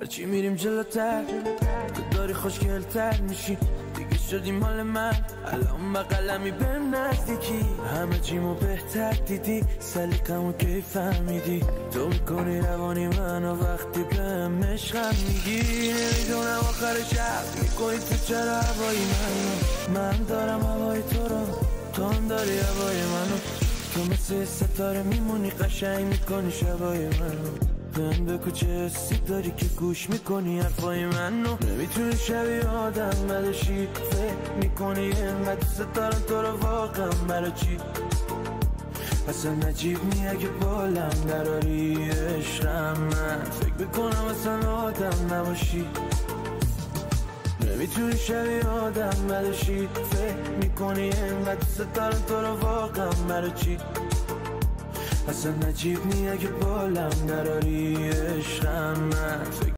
هرچی میریم جلوتر تو داری خوشگلتر میشی دیگه شدی مال من الان بقلمی بهم نزدیکی همه چیمو بهتر دیدی سلیقمو کی فهمیدی تو میکنی روانی منو وقتی بهم عشقم میگی نمیدونم آخر شب میکنی تو چرا هوای من دارم هوای تو رو تو هم داری هوای منو تو مثل ستاره میمونی قشنگ میکنی شبای منو بهم بگو چه حسی داری که گوش میکنی حرفای منو نمیتونی شبیه آدم بدشی فکر میکنی اینقدر دوست دارم تو رو واقعا برای چی اصلا نجیب نی اگه بالم دراری عشقم من فکر میکنم اصلا آدم نباشی نمیتونی شبیه آدم بدشی فکر میکنی اینقدر دوست دارم تو رو واقعا برای چی اصلا نجیب نی اگه بالم دراری عشقم من